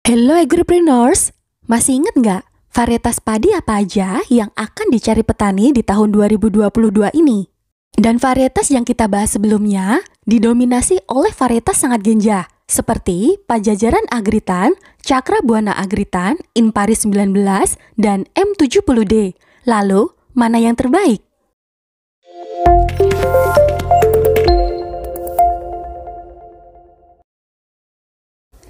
Hello agripreneurs, masih ingat nggak varietas padi apa aja yang akan dicari petani di tahun 2022 ini? Dan varietas yang kita bahas sebelumnya didominasi oleh varietas sangat genjah seperti Pajajaran Agritan, Cakra Buana Agritan, Inpari 19, dan M70D. Lalu, mana yang terbaik?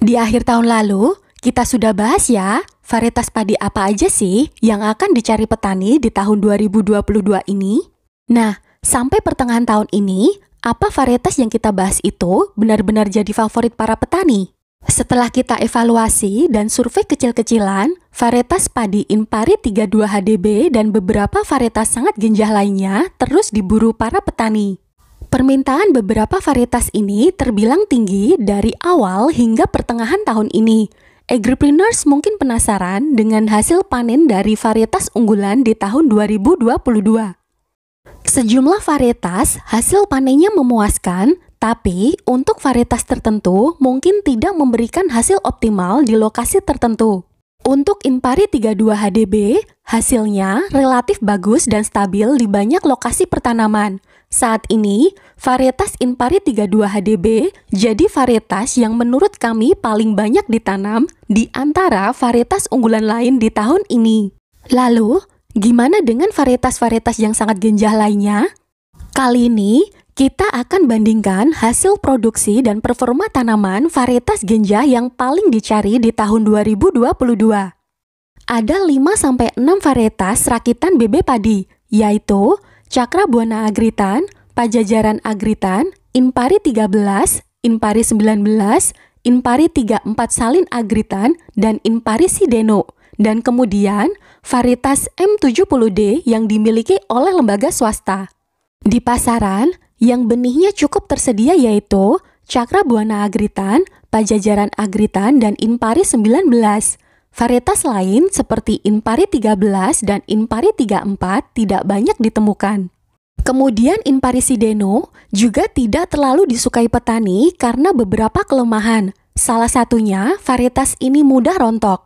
Di akhir tahun lalu, kita sudah bahas ya, varietas padi apa aja sih yang akan dicari petani di tahun 2022 ini? Nah, sampai pertengahan tahun ini, apa varietas yang kita bahas itu benar-benar jadi favorit para petani? Setelah kita evaluasi dan survei kecil-kecilan, varietas padi Inpari 32 HDB dan beberapa varietas sangat genjah lainnya terus diburu para petani. Permintaan beberapa varietas ini terbilang tinggi dari awal hingga pertengahan tahun ini. Agripreneurs mungkin penasaran dengan hasil panen dari varietas unggulan di tahun 2022. Sejumlah varietas hasil panennya memuaskan, tapi untuk varietas tertentu mungkin tidak memberikan hasil optimal di lokasi tertentu. Untuk Inpari 32 HDB, hasilnya relatif bagus dan stabil di banyak lokasi pertanaman. Saat ini, varietas Inpari 32 HDB jadi varietas yang menurut kami paling banyak ditanam di antara varietas unggulan lain di tahun ini. Lalu, gimana dengan varietas-varietas yang sangat genjah lainnya? Kali ini, kita akan bandingkan hasil produksi dan performa tanaman varietas genjah yang paling dicari di tahun 2022. Ada 5-6 varietas rakitan BB padi, yaitu Cakra Buana Agritan, Pajajaran Agritan, Inpari 13, Inpari 19, Inpari 34 Salin Agritan, dan Inpari Sideno. Dan kemudian varietas M70D yang dimiliki oleh lembaga swasta. Di pasaran, yang benihnya cukup tersedia yaitu Cakra Buana Agritan, Pajajaran Agritan, dan Inpari 19. Varietas lain seperti Inpari 13 dan Inpari 34 tidak banyak ditemukan. Kemudian Inpari Sideno juga tidak terlalu disukai petani karena beberapa kelemahan. Salah satunya varietas ini mudah rontok.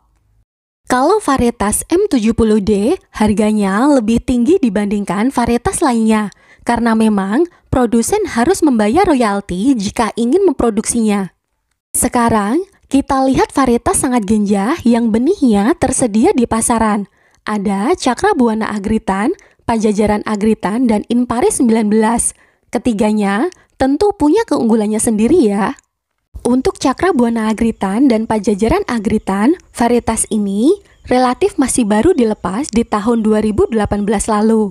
Kalau varietas M70D harganya lebih tinggi dibandingkan varietas lainnya karena memang produsen harus membayar royalti jika ingin memproduksinya. Sekarang, kita lihat varietas sangat genjah yang benihnya tersedia di pasaran. Ada Cakra Buana Agritan, Pajajaran Agritan, dan Inpari 19. Ketiganya tentu punya keunggulannya sendiri ya. Untuk Cakra Buana Agritan dan Pajajaran Agritan, varietas ini relatif masih baru dilepas di tahun 2018 lalu.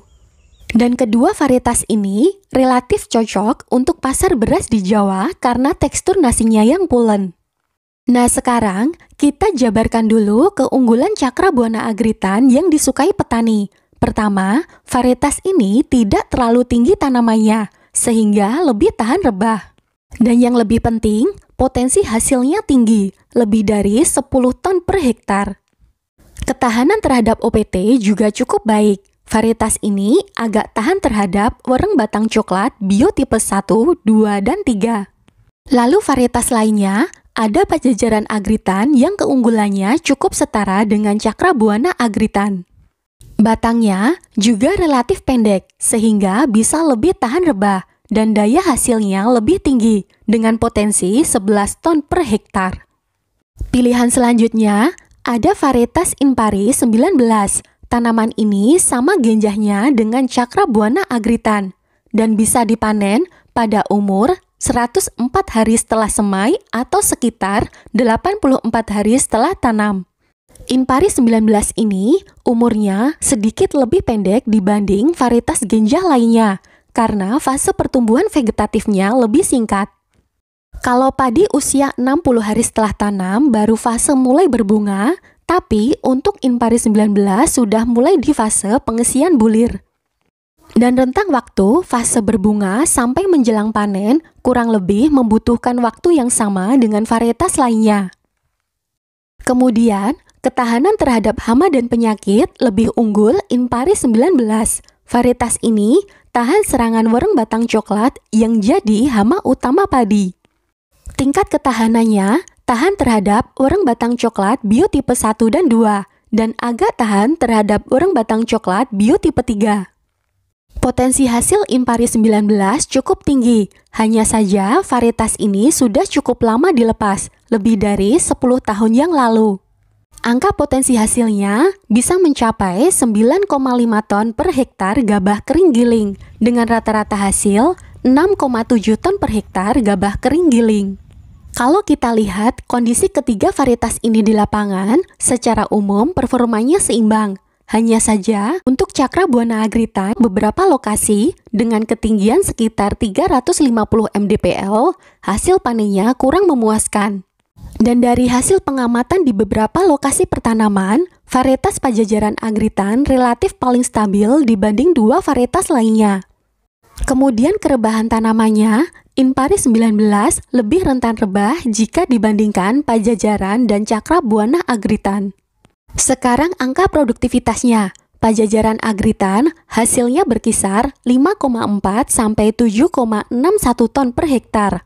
Dan kedua varietas ini relatif cocok untuk pasar beras di Jawa karena tekstur nasinya yang pulen. Nah sekarang, kita jabarkan dulu keunggulan Cakra Buana Agritan yang disukai petani. Pertama, varietas ini tidak terlalu tinggi tanamannya, sehingga lebih tahan rebah. Dan yang lebih penting, potensi hasilnya tinggi, lebih dari 10 ton per hektar. Ketahanan terhadap OPT juga cukup baik. Varietas ini agak tahan terhadap wereng batang coklat biotipe 1, 2, dan 3. Lalu varietas lainnya, ada Pajajaran Agritan yang keunggulannya cukup setara dengan Cakra Buana Agritan. Batangnya juga relatif pendek, sehingga bisa lebih tahan rebah dan daya hasilnya lebih tinggi dengan potensi 11 ton per hektar. Pilihan selanjutnya, ada varietas Inpari 19. Tanaman ini sama genjahnya dengan Cakra Buana Agritan dan bisa dipanen pada umur 104 hari setelah semai atau sekitar 84 hari setelah tanam. Inpari 19 ini umurnya sedikit lebih pendek dibanding varietas genjah lainnya karena fase pertumbuhan vegetatifnya lebih singkat. Kalau padi usia 60 hari setelah tanam baru fase mulai berbunga, tapi untuk Inpari 19 sudah mulai di fase pengesian bulir. Dan rentang waktu fase berbunga sampai menjelang panen kurang lebih membutuhkan waktu yang sama dengan varietas lainnya. Kemudian, ketahanan terhadap hama dan penyakit lebih unggul Inpari 19. Varietas ini tahan serangan wereng batang coklat yang jadi hama utama padi. Tingkat ketahanannya tahan terhadap urang batang coklat bio tipe 1 dan 2, dan agak tahan terhadap urang batang coklat bio tipe 3. Potensi hasil Impari 19 cukup tinggi, hanya saja varietas ini sudah cukup lama dilepas, lebih dari 10 tahun yang lalu. Angka potensi hasilnya bisa mencapai 9,5 ton per hektar gabah kering giling, dengan rata-rata hasil 6,7 ton per hektar gabah kering giling. Kalau kita lihat kondisi ketiga varietas ini di lapangan, secara umum performanya seimbang. Hanya saja untuk Cakra Buana Agritan beberapa lokasi dengan ketinggian sekitar 350 mdpl, hasil panennya kurang memuaskan. Dan dari hasil pengamatan di beberapa lokasi pertanaman, varietas Pajajaran Agritan relatif paling stabil dibanding dua varietas lainnya. Kemudian kerebahan tanamannya, Impari 19 lebih rentan rebah jika dibandingkan Pajajaran dan Cakra Buana Agritan. Sekarang angka produktivitasnya, Pajajaran Agritan hasilnya berkisar 5,4 sampai 7,61 ton per hektar.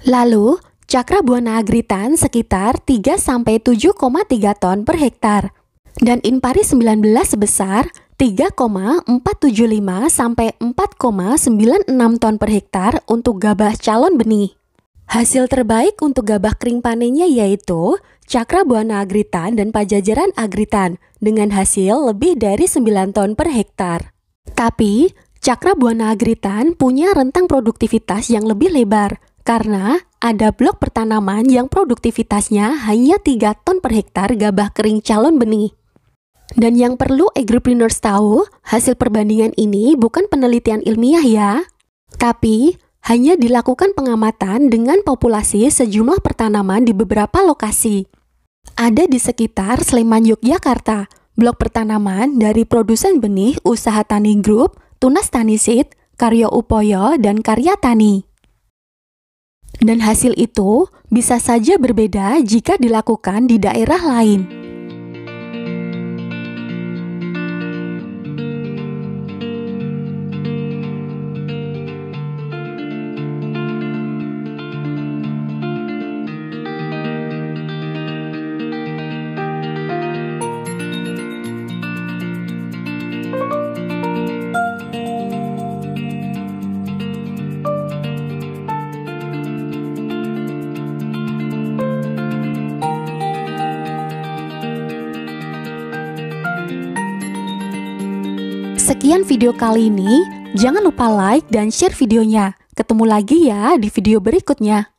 Lalu, Cakra Buana Agritan sekitar 3 sampai 7,3 ton per hektar. Dan Impari 19 sebesar 3,475 sampai 4,96 ton per hektar untuk gabah calon benih. Hasil terbaik untuk gabah kering panennya yaitu Cakra Buana Agritan dan Pajajaran Agritan dengan hasil lebih dari 9 ton per hektar. Tapi, Cakra Buana Agritan punya rentang produktivitas yang lebih lebar karena ada blok pertanaman yang produktivitasnya hanya 3 ton per hektar gabah kering calon benih. Dan yang perlu agripreneurs tahu, hasil perbandingan ini bukan penelitian ilmiah ya, tapi hanya dilakukan pengamatan dengan populasi sejumlah pertanaman di beberapa lokasi. Ada di sekitar Sleman, Yogyakarta, blok pertanaman dari produsen benih Usaha Tani Group, Tunas Tani Seed, Karyo Upoyo, dan Karya Tani. Dan hasil itu bisa saja berbeda jika dilakukan di daerah lain. Sekian video kali ini, jangan lupa like dan share videonya. Ketemu lagi ya di video berikutnya.